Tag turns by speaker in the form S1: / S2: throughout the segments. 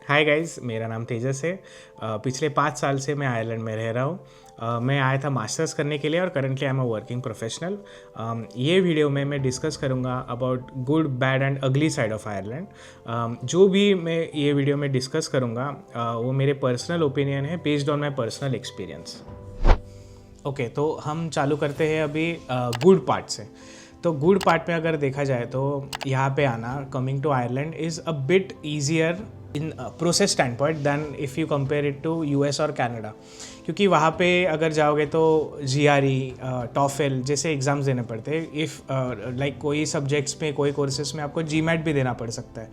S1: Hi guys, मेरा नाम तेजस है। पिछले 5 साल से मैं आयरलैंड में रह रहा हूँ। मैं आया था मास्टर्स करने के लिए और currently I am a working professional. ये वीडियो में मैं डिस्कस करूँगा अबाउट गुड बैड एंड अगली साइड ऑफ आयरलैंड। जो भी मैं ये वीडियो में डिस्कस करूँगा वो मेरे पर्सनल ओपिनियन है based on my personal experience. Okay, तो हम चालू करते हैं अभी गुड पार्ट से। तो गुड पार्ट में अगर देखा जाए तो यहाँ पे आना, coming to Ireland is a bit easier in process stand point than if you compare it to US और कनाडा। क्योंकि वहाँ पे अगर जाओगे तो जीआरई, टॉफेल जैसे एग्ज़ाम्स देने पड़ते हैं। इफ़ लाइक कोई सब्जेक्ट्स में, कोई कोर्सेज में आपको जीमैट भी देना पड़ सकता है।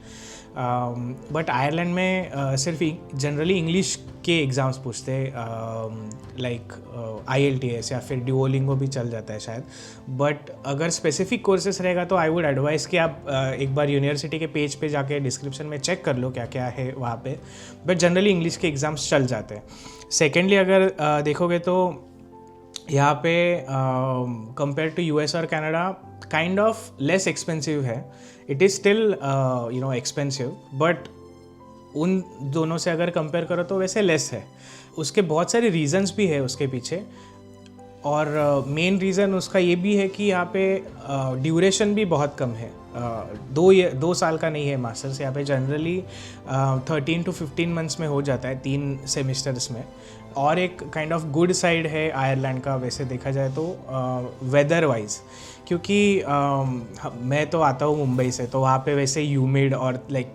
S1: बट आयरलैंड में सिर्फ जनरली इंग्लिश के एग्ज़ाम्स पूछते हैं, लाइक IELTS या फिर ड्यूओलिंगो भी चल जाता है शायद। बट अगर स्पेसिफिक कोर्सेस रहेगा तो आई वुड एडवाइस कि आप एक बार यूनिवर्सिटी के पेज पे जाके डिस्क्रिप्शन में चेक कर लो क्या क्या है वहाँ पे। बट जनरली इंग्लिश के एग्ज़ाम्स चल जाते हैं। सेकेंडली अगर देखोगे तो यहाँ पे कंपेयर टू यूएस और Canada kind of less expensive है। It is still expensive, but उन दोनों से अगर कंपेयर करो तो वैसे लेस है। उसके बहुत सारे रीजंस भी है उसके पीछे, और मेन रीज़न उसका ये भी है कि यहाँ पे ड्यूरेशन भी बहुत कम है। 2 साल का नहीं है मास्टर्स। यहाँ पे जनरली 13 to 15 मंथ्स में हो जाता है, 3 सेमिस्टर्स में। और एक काइंड ऑफ गुड साइड है आयरलैंड का वैसे देखा जाए तो वेदर वाइज, क्योंकि मैं तो आता हूँ मुंबई से, तो वहाँ पे वैसे ह्यूमिड और लाइक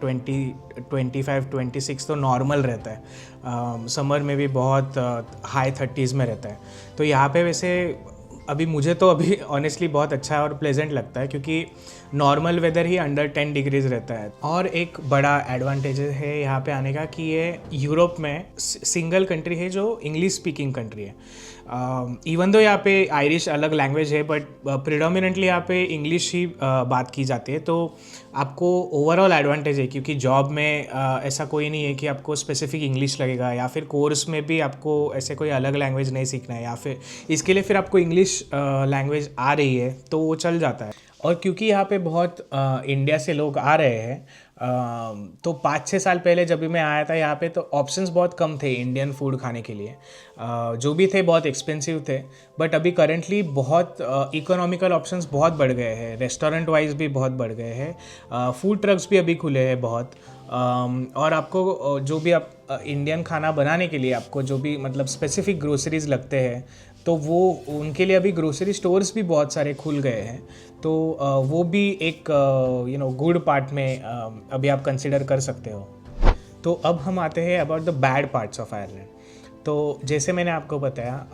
S1: 25-26 तो नॉर्मल रहता है। समर में भी बहुत हाई 30s में रहता है। तो यहाँ पे वैसे अभी मुझे तो अभी ऑनेस्टली बहुत अच्छा और प्लेजेंट लगता है, क्योंकि नॉर्मल वेदर ही अंडर 10 डिग्रीज रहता है। और एक बड़ा एडवांटेज है यहाँ पे आने का कि ये यूरोप में सिंगल कंट्री है जो इंग्लिश स्पीकिंग कंट्री है। इवन दो यहाँ पे आयरिश अलग लैंग्वेज है, बट प्रिडोमिनेंटली यहाँ पे इंग्लिश ही बात की जाती है। तो आपको ओवरऑल एडवांटेज है, क्योंकि जॉब में ऐसा कोई नहीं है कि आपको स्पेसिफिक इंग्लिश लगेगा, या फिर कोर्स में भी आपको ऐसे कोई अलग लैंग्वेज नहीं सीखना है, या फिर इसके लिए फिर आपको इंग्लिश लैंग्वेज आ रही है तो वो चल जाता है। और क्योंकि यहाँ पे बहुत इंडिया से लोग आ रहे हैं, तो 5-6 साल पहले जब भी मैं आया था यहाँ पे तो ऑप्शंस बहुत कम थे इंडियन फूड खाने के लिए। जो भी थे बहुत एक्सपेंसिव थे। बट अभी करेंटली बहुत इकोनॉमिकल ऑप्शंस बहुत बढ़ गए हैं, रेस्टोरेंट वाइज भी बहुत बढ़ गए हैं, फूड ट्रक्स भी अभी खुले हैं बहुत। और आपको जो भी आप इंडियन खाना बनाने के लिए आपको जो भी मतलब स्पेसिफिक ग्रोसरीज लगते हैं, तो वो उनके लिए अभी ग्रोसरी स्टोर्स भी बहुत सारे खुल गए हैं। तो वो भी एक गुड पार्ट में अभी आप कंसिडर कर सकते हो। तो अब हम आते हैं about the bad parts of Ireland. तो जैसे मैंने आपको बताया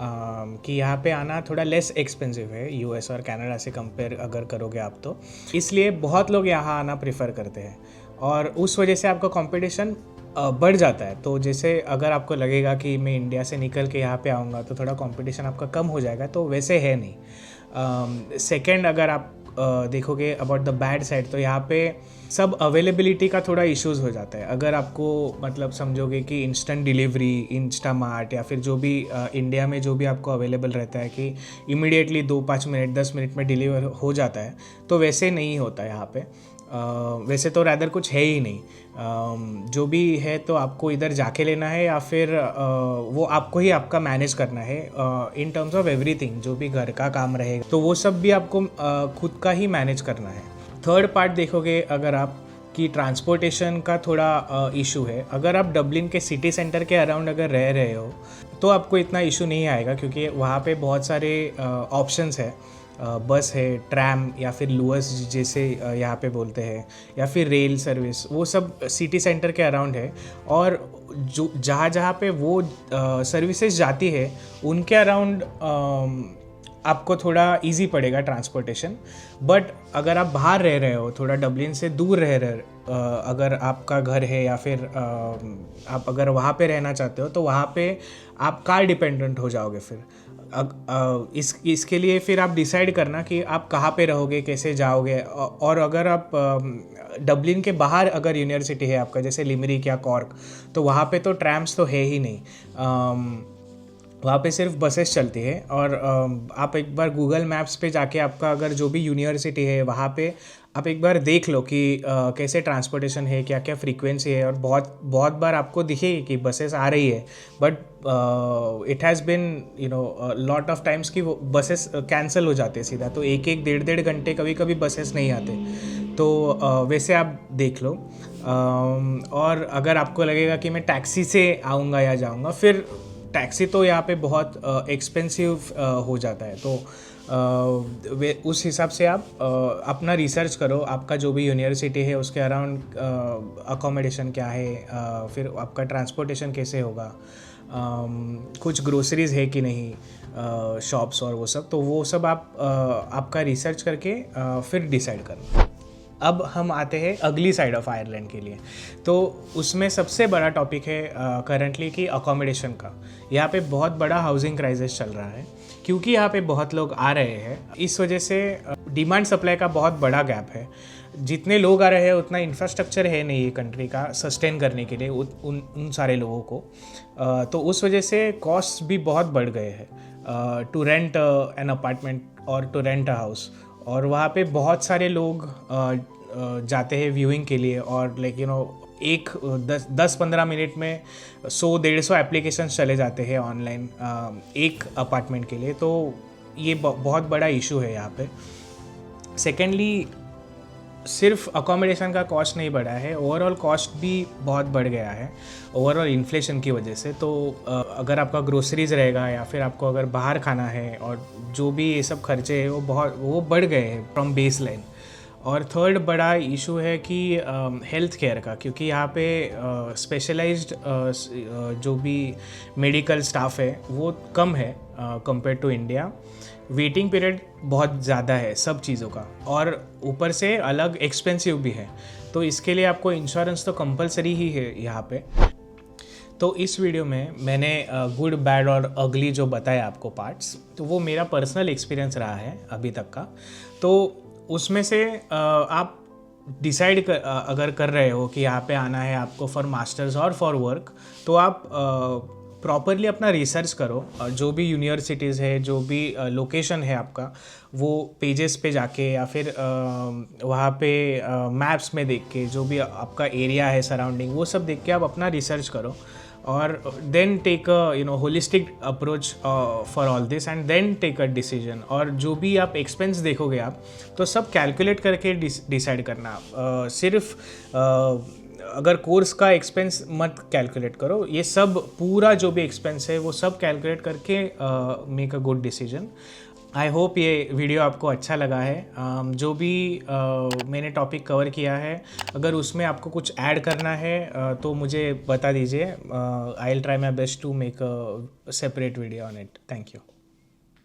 S1: कि यहाँ पे आना थोड़ा लेस एक्सपेंसिव है यूएस और कनाडा से कंपेयर अगर करोगे आप, तो इसलिए बहुत लोग यहाँ आना प्रेफर करते हैं, और उस वजह से आपका कंपटीशन बढ़ जाता है। तो जैसे अगर आपको लगेगा कि मैं इंडिया से निकल के यहाँ पे आऊँगा तो थोड़ा कंपटीशन आपका कम हो जाएगा, तो वैसे है नहीं। सेकंड, अगर आप देखोगे अबाउट द बैड साइड, तो यहाँ पे सब अवेलेबिलिटी का थोड़ा इश्यूज़ हो जाता है। अगर आपको मतलब समझोगे कि इंस्टेंट डिलीवरी, इंस्टामार्ट या फिर जो भी इंडिया में जो भी आपको अवेलेबल रहता है कि इमीडिएटली 2-5 मिनट 10 मिनट में डिलीवर हो जाता है, तो वैसे नहीं होता है यहाँ पे। वैसे तो रैदर कुछ है ही नहीं। जो भी है तो आपको इधर जाके लेना है, या फिर वो आपको ही आपका मैनेज करना है इन टर्म्स ऑफ एवरीथिंग। जो भी घर का काम रहेगा तो वो सब भी आपको खुद का ही मैनेज करना है। थर्ड पार्ट देखोगे अगर आप, कि ट्रांसपोर्टेशन का थोड़ा इशू है। अगर आप डबलिन के सिटी सेंटर के अराउंड अगर रह रहे हो तो आपको इतना इशू नहीं आएगा, क्योंकि वहाँ पे बहुत सारे ऑप्शंस है। बस है, ट्रैम या फिर लुअस जैसे यहाँ पे बोलते हैं, या फिर रेल सर्विस, वो सब सिटी सेंटर के अराउंड है। और जो जहाँ जहाँ पे वो सर्विसेज जाती है उनके अराउंड आपको थोड़ा इजी पड़ेगा ट्रांसपोर्टेशन। बट अगर आप बाहर रह रहे हो, थोड़ा डबलिन से दूर रह रहे अगर आपका घर है, या फिर आप अगर वहाँ पे रहना चाहते हो, तो वहाँ पे आप कार डिपेंडेंट हो जाओगे। फिर इसके लिए फिर आप डिसाइड करना कि आप कहाँ पे रहोगे, कैसे जाओगे। और अगर आप डबलिन के बाहर अगर यूनिवर्सिटी है आपका, जैसे लिमरिक या कॉर्क, तो वहाँ पे तो ट्रैम्स तो है ही नहीं। वहाँ पे सिर्फ बसेस चलती है। और आप एक बार गूगल मैप्स पे जाके आपका अगर जो भी यूनिवर्सिटी है वहाँ पे आप एक बार देख लो कि कैसे ट्रांसपोर्टेशन है, क्या क्या फ्रीक्वेंसी है। और बहुत बहुत बार आपको दिखेगी कि बसेस आ रही है, but it has been lot of times कि वो बसेस कैंसिल हो जाते हैं सीधा। तो एक एक डेढ़ डेढ़ घंटे कभी कभी बसेस नहीं आते। तो वैसे आप देख लो। और अगर आपको लगेगा कि मैं टैक्सी से आऊँगा या जाऊँगा, फिर टैक्सी तो यहाँ पे बहुत एक्सपेंसिव हो जाता है। तो वे उस हिसाब से आप अपना रिसर्च करो, आपका जो भी यूनिवर्सिटी है उसके अराउंड अकोमोडेशन क्या है, फिर आपका ट्रांसपोर्टेशन कैसे होगा, कुछ ग्रोसरीज है कि नहीं, शॉप्स और वो सब। तो वो सब आप आपका रिसर्च करके फिर डिसाइड करो। अब हम आते हैं अगली साइड ऑफ आयरलैंड के लिए। तो उसमें सबसे बड़ा टॉपिक है करंटली कि अकोमोडेशन का। यहाँ पे बहुत बड़ा हाउसिंग क्राइसिस चल रहा है, क्योंकि यहाँ पे बहुत लोग आ रहे हैं। इस वजह से डिमांड सप्लाई का बहुत बड़ा गैप है। जितने लोग आ रहे हैं उतना इंफ्रास्ट्रक्चर है नहीं ये कंट्री का सस्टेन करने के लिए उन सारे लोगों को। तो उस वजह से कॉस्ट भी बहुत बढ़ गए हैं टू रेंट एन अपार्टमेंट और टू रेंट अ हाउस। और वहाँ पे बहुत सारे लोग जाते हैं व्यूइंग के लिए, और लाइक एक 10-15 मिनट में 100-150 एप्लीकेशन चले जाते हैं ऑनलाइन एक अपार्टमेंट के लिए। तो ये बहुत बड़ा इशू है यहाँ पे। सेकेंडली, सिर्फ अकोमोडेशन का कॉस्ट नहीं बढ़ा है, ओवरऑल कॉस्ट भी बहुत बढ़ गया है ओवरऑल इन्फ्लेशन की वजह से। तो अगर आपका ग्रोसरीज रहेगा या फिर आपको अगर बाहर खाना है, और जो भी ये सब खर्चे हैं वो बढ़ गए हैं फ्रॉम बेस लाइन। और थर्ड बड़ा इशू है कि हेल्थ केयर का, क्योंकि यहाँ पे स्पेशलाइज्ड जो भी मेडिकल स्टाफ है वो कम है compare to India. Waiting period बहुत ज़्यादा है सब चीज़ों का, और ऊपर से अलग एक्सपेंसिव भी है। तो इसके लिए आपको इंश्योरेंस तो कंपलसरी ही है यहाँ पे। तो इस वीडियो में मैंने गुड, बैड और अगली जो बताया आपको पार्ट्स, तो वो मेरा पर्सनल एक्सपीरियंस रहा है अभी तक का। तो उसमें से आप डिसाइड अगर कर रहे हो कि यहाँ पे आना है आपको फॉर मास्टर्स और फॉर वर्क, तो आप प्रॉपरली अपना रिसर्च करो। जो भी यूनिवर्सिटीज़ है, जो भी लोकेशन है आपका, वो पेजेस पे जाके या फिर वहाँ पे मैप्स में देख के, जो भी आपका एरिया है सराउंडिंग, वो सब देख के आप अपना रिसर्च करो। और then take a holistic approach for all this, and then take a decision. और जो भी आप एक्सपेंस देखोगे आप, तो सब कैलकुलेट करके डिसाइड करना। सिर्फ अगर कोर्स का एक्सपेंस मत कैलकुलेट करो, ये सब पूरा जो भी एक्सपेंस है वो सब कैलकुलेट करके make a good decision. I hope ये वीडियो आपको अच्छा लगा है। जो भी मैंने टॉपिक कवर किया है, अगर उसमें आपको कुछ ऐड करना है तो मुझे बता दीजिए। I will try my best to make a separate video on it. Thank you.